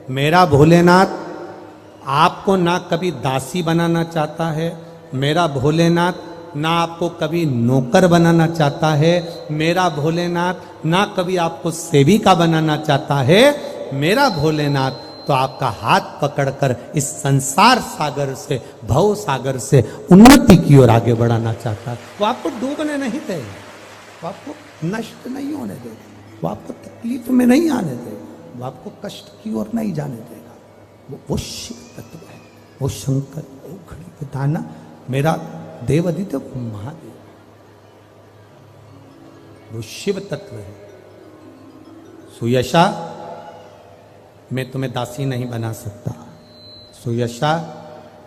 मेरा भोलेनाथ आपको ना कभी दासी बनाना चाहता है, मेरा भोलेनाथ ना आपको कभी नौकर बनाना चाहता है, मेरा भोलेनाथ ना कभी आपको सेविका बनाना चाहता है। मेरा भोलेनाथ तो आपका हाथ पकड़कर इस संसार सागर से, भव सागर से उन्नति की ओर आगे बढ़ाना चाहता है। वो आपको डूबने नहीं देगा, वो आपको नष्ट नहीं होने देगा, वो आपको तकलीफ में नहीं आने देगा, वो आपको कष्ट की ओर नहीं जाने देगा। वो शिव तत्व है, वो शंकर, वो खड़ी बताना मेरा देवादिदेव महादेव, वो शिव तत्व है। सुयशा, मैं तुम्हें दासी नहीं बना सकता, सुयशा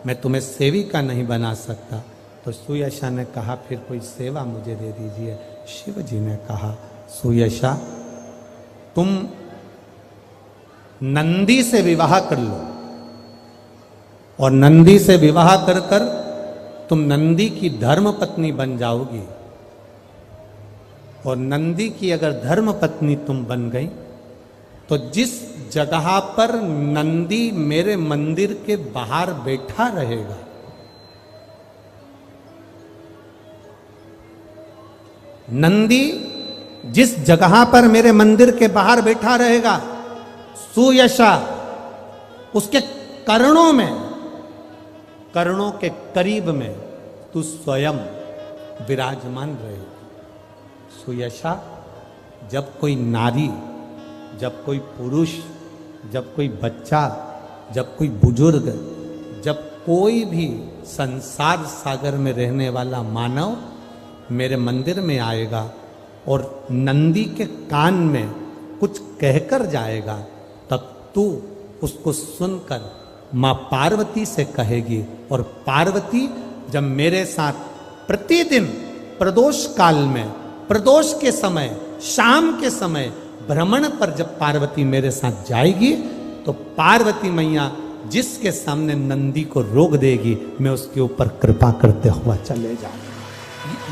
मैं तुम्हें सेविका नहीं बना सकता। तो सुयशा ने कहा फिर कोई सेवा मुझे दे दीजिए। शिव जी ने कहा सुयशा तुम नंदी से विवाह कर लो, और नंदी से विवाह कर कर तुम नंदी की धर्म पत्नी बन जाओगी, और नंदी की अगर धर्म पत्नी तुम बन गई तो जिस जगह पर नंदी मेरे मंदिर के बाहर बैठा रहेगा, नंदी जिस जगह पर मेरे मंदिर के बाहर बैठा रहेगा, सुयशा उसके कर्णों में, कर्णों के करीब में तू स्वयं विराजमान रहेगी। सुयशा, जब कोई नारी, जब कोई पुरुष, जब कोई बच्चा, जब कोई बुजुर्ग, जब कोई भी संसार सागर में रहने वाला मानव मेरे मंदिर में आएगा और नंदी के कान में कुछ कहकर जाएगा, तब तू उसको सुनकर माँ पार्वती से कहेगी, और पार्वती जब मेरे साथ प्रतिदिन प्रदोष काल में, प्रदोष के समय, शाम के समय भ्रमण पर जब पार्वती मेरे साथ जाएगी, तो पार्वती मैया जिसके सामने नंदी को रोक देगी, मैं उसके ऊपर कृपा करते हुआ चले जाऊंगा।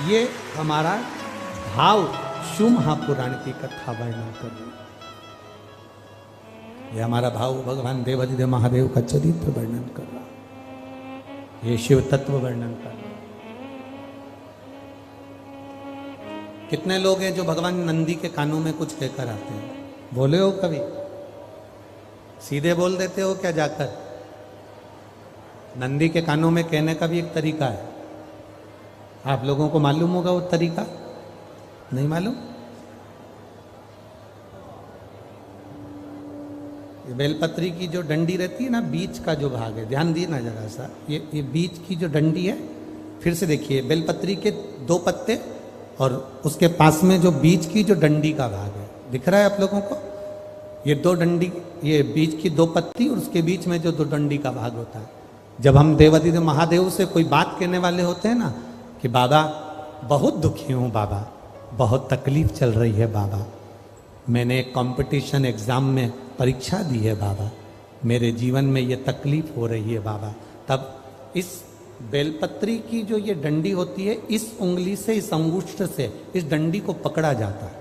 ये हमारा भाव शिव महापुराण की कथा वर्णन कर रही है। ये हमारा भाव भगवान देवादिदेव महादेव का चरित्र वर्णन कर रहा है, ये शिव तत्व वर्णन कर रहा है। कितने लोग हैं जो भगवान नंदी के कानों में कुछ कहकर आते हैं? बोले हो कभी? सीधे बोल देते हो क्या जाकर? नंदी के कानों में कहने का भी एक तरीका है, आप लोगों को मालूम होगा वो तरीका? नहीं मालूम? ये बेलपत्री की जो डंडी रहती है ना, बीच का जो भाग है, ध्यान दिए ना जरा सा, ये बीच की जो डंडी है, फिर से देखिए, बेलपत्री के 2 पत्ते और उसके पास में जो बीच की जो डंडी का भाग है, दिख रहा है आप लोगों को? ये 2 डंडी, ये बीच की 2 पत्ती और उसके बीच में जो 2 डंडी का भाग होता है। जब हम देवादिदेव महादेव से कोई बात कहने वाले होते हैं ना कि बाबा बहुत दुखी हूँ, बाबा बहुत तकलीफ चल रही है, बाबा मैंने एक कंपटीशन एग्जाम में परीक्षा दी है, बाबा मेरे जीवन में ये तकलीफ हो रही है, बाबा, तब इस बेलपत्री की जो ये डंडी होती है, इस उंगली से, इस अंगुष्ठ से इस डंडी को पकड़ा जाता है,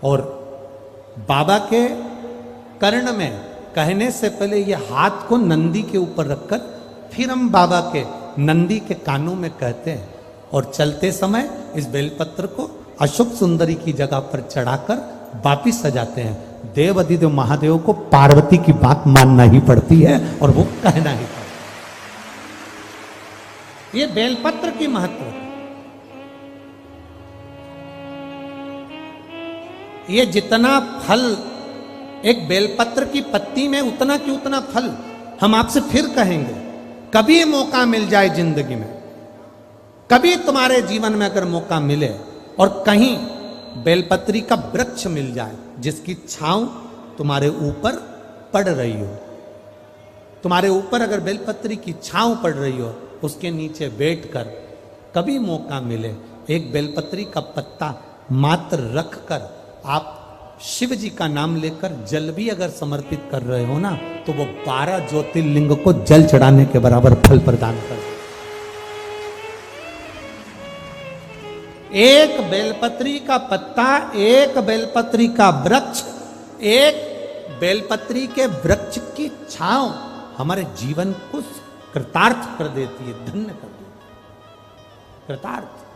और बाबा के कर्ण में कहने से पहले ये हाथ को नंदी के ऊपर रखकर फिर हम बाबा के नंदी के कानों में कहते हैं, और चलते समय इस बेलपत्र को अशोक सुंदरी की जगह पर चढ़ाकर वापिस सजाते हैं। देवादिदेव महादेव को पार्वती की बात मानना ही पड़ती है और वो कहना ही पड़ता है। ये बेलपत्र की महत्व है। ये जितना फल एक बेलपत्र की पत्ती में, उतना की उतना फल हम आपसे फिर कहेंगे। कभी मौका मिल जाए जिंदगी में, कभी तुम्हारे जीवन में अगर मौका मिले और कहीं बेलपत्री का वृक्ष मिल जाए जिसकी छांव तुम्हारे ऊपर पड़ रही हो, तुम्हारे ऊपर अगर बेलपत्री की छांव पड़ रही हो, उसके नीचे बैठकर कभी मौका मिले, एक बेलपत्री का पत्ता मात्र रखकर आप शिव जी का नाम लेकर जल भी अगर समर्पित कर रहे हो ना, तो वो 12 ज्योतिर्लिंग को जल चढ़ाने के बराबर फल प्रदान कर। एक बेलपत्री का पत्ता, एक बेलपत्री का वृक्ष, एक बेलपत्री के वृक्ष की छांव हमारे जीवन को कृतार्थ कर देती है, धन्य कर देती है, कृतार्थ।